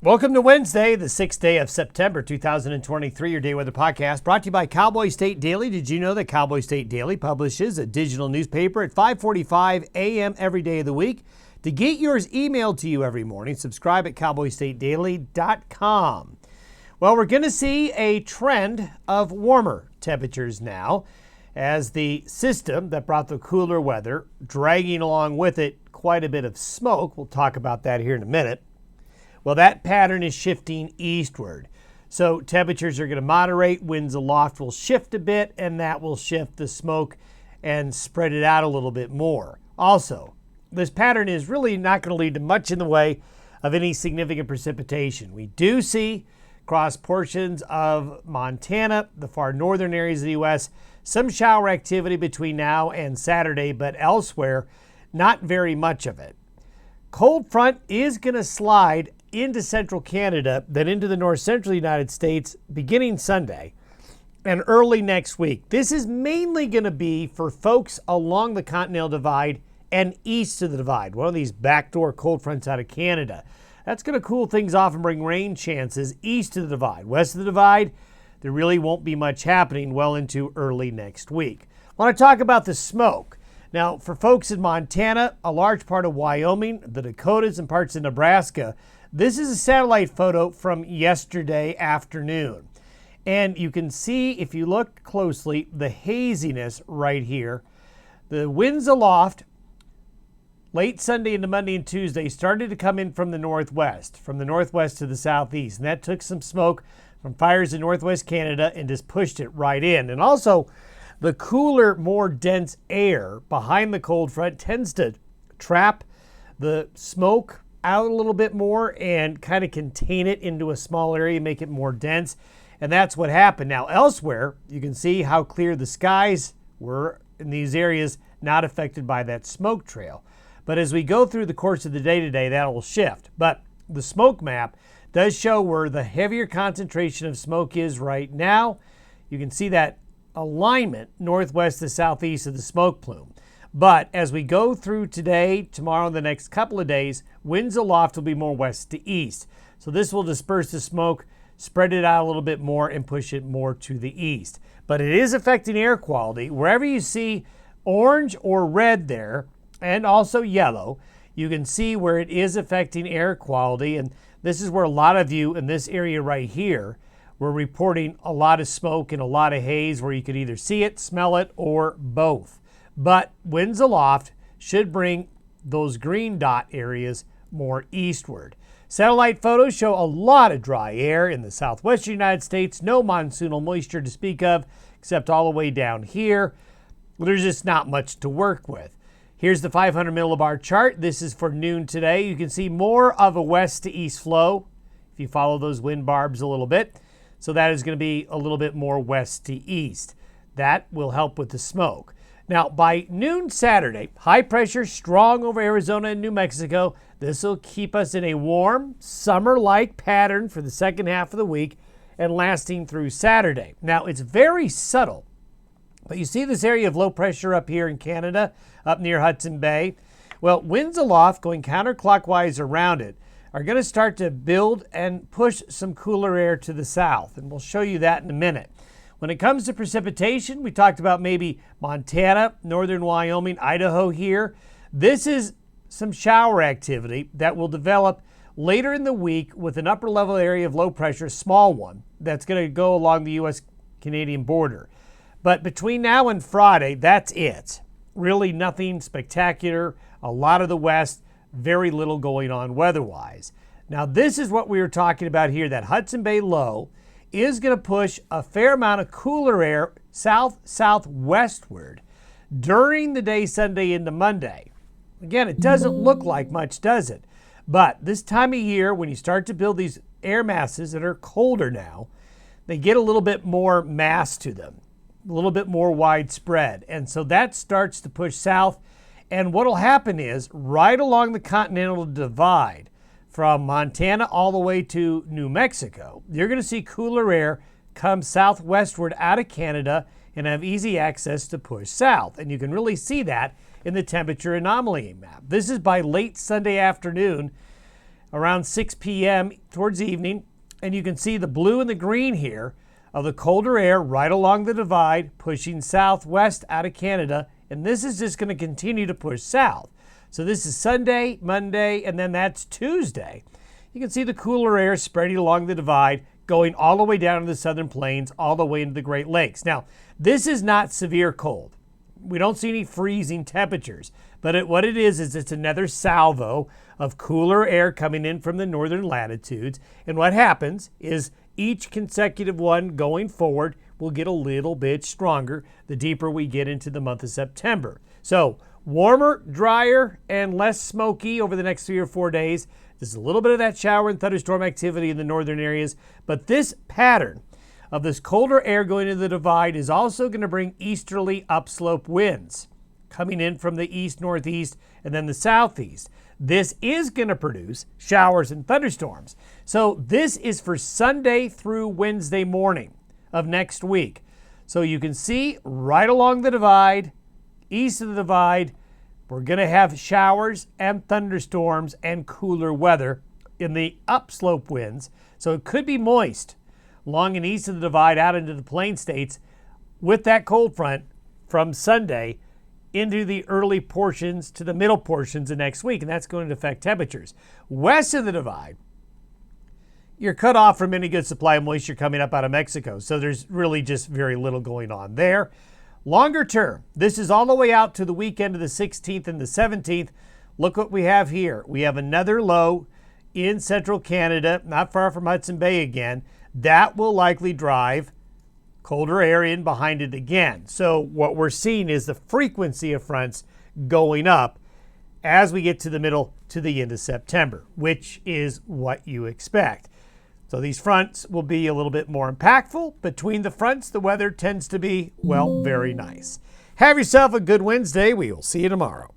Welcome to Wednesday, the 6th day of September, 2023, your Day Weather Podcast, brought to you by Cowboy State Daily. Did you know that Cowboy State Daily publishes a digital newspaper at 5:45 a.m. every day of the week? To get yours emailed to you every morning, subscribe at cowboystatedaily.com. Well, we're going to see a trend of warmer temperatures now as the system that brought the cooler weather, dragging along with it quite a bit of smoke. We'll talk about that here in a minute. Well, that pattern is shifting eastward. So temperatures are going to moderate, winds aloft will shift a bit, and that will shift the smoke and spread it out a little bit more. Also, this pattern is really not going to lead to much in the way of any significant precipitation. We do see across portions of Montana, the far northern areas of the U.S., some shower activity between now and Saturday, but elsewhere, not very much of it. Cold front is going to slide into central Canada, then into the north central United States beginning Sunday and early next week. This is mainly going to be for folks along the Continental Divide and east of the Divide, one of these backdoor cold fronts out of Canada. That's going to cool things off and bring rain chances east of the Divide. West of the Divide, there really won't be much happening well into early next week. I want to talk about the smoke. Now, for folks in Montana, a large part of Wyoming, the Dakotas, and parts of Nebraska, this is a satellite photo from yesterday afternoon. And you can see, if you look closely, the haziness right here. The winds aloft late Sunday into Monday and Tuesday started to come in from the northwest to the southeast. And that took some smoke from fires in northwest Canada and just pushed it right in. And also, the cooler, more dense air behind the cold front tends to trap the smoke out a little bit more and kind of contain it into a small area, make it more dense. And that's what happened. Now, elsewhere, you can see how clear the skies were in these areas not affected by that smoke trail. But as we go through the course of the day today, that will shift. But the smoke map does show where the heavier concentration of smoke is right now. You can see that alignment northwest to southeast of the smoke plume. But as we go through today, tomorrow, and the next couple of days, winds aloft will be more west to east. So this will disperse the smoke, spread it out a little bit more, and push it more to the east. But it is affecting air quality. Wherever you see orange or red there, and also yellow, you can see where it is affecting air quality. And this is where a lot of you in this area right here were reporting a lot of smoke and a lot of haze, where you could either see it, smell it, or both. But winds aloft should bring those green dot areas more eastward. Satellite photos show a lot of dry air in the southwestern United States. No monsoonal moisture to speak of, except all the way down here. There's just not much to work with. Here's the 500 millibar chart. This is for noon today. You can see more of a west to east flow if you follow those wind barbs a little bit. So that is going to be a little bit more west to east. That will help with the smoke. Now, by noon Saturday, high pressure strong over Arizona and New Mexico. This will keep us in a warm, summer-like pattern for the second half of the week and lasting through Saturday. Now, it's very subtle, but you see this area of low pressure up here in Canada, up near Hudson Bay. Well, winds aloft going counterclockwise around it are going to start to build and push some cooler air to the south, and we'll show you that in a minute. When it comes to precipitation, we talked about maybe Montana, northern Wyoming, Idaho here. This is some shower activity that will develop later in the week with an upper level area of low pressure, small one, that's going to go along the U.S.-Canadian border. But between now and Friday, that's it. Really nothing spectacular. A lot of the west, very little going on weather-wise. Now, this is what we were talking about here, that Hudson Bay low is going to push a fair amount of cooler air south-southwestward during the day Sunday into Monday. Again, it doesn't look like much, does it? But this time of year, when you start to build these air masses that are colder now, they get a little bit more mass to them, a little bit more widespread. And so that starts to push south. And what will happen is, right along the Continental Divide, from Montana all the way to New Mexico, you're going to see cooler air come southwestward out of Canada and have easy access to push south. And you can really see that in the temperature anomaly map. This is by late Sunday afternoon. around 6 p.m. towards evening, and you can see the blue and the green here of the colder air right along the divide pushing southwest out of Canada, and this is just going to continue to push south. So this is Sunday, Monday, and then that's Tuesday. You can see the cooler air spreading along the divide, going all the way down to the southern plains, all the way into the Great Lakes. Now, this is not severe cold. We don't see any freezing temperatures, but what it is it's another salvo of cooler air coming in from the northern latitudes. And what happens is each consecutive one going forward will get a little bit stronger the deeper we get into the month of September. So warmer, drier, and less smoky over the next 3 or 4 days. There's a little bit of that shower and thunderstorm activity in the northern areas, but this pattern of this colder air going into the divide is also going to bring easterly upslope winds coming in from the east, northeast, and then the southeast. This is going to produce showers and thunderstorms. So this is for Sunday through Wednesday morning of next week. So you can see right along the divide, east of the divide, we're going to have showers and thunderstorms and cooler weather in the upslope winds. So it could be moist along and east of the divide out into the plain states with that cold front from Sunday into the early portions to the middle portions of next week, and that's going to affect temperatures. West of the divide, you're cut off from any good supply of moisture coming up out of Mexico, so there's really just very little going on there. Longer term, this is all the way out to the weekend of the 16th and the 17th. Look what we have here. We have another low in central Canada, not far from Hudson Bay again. That will likely drive colder air in behind it again. So what we're seeing is the frequency of fronts going up as we get to the middle to the end of September, which is what you expect. So these fronts will be a little bit more impactful. Between the fronts, the weather tends to be, well, very nice. Have yourself a good Wednesday. We will see you tomorrow.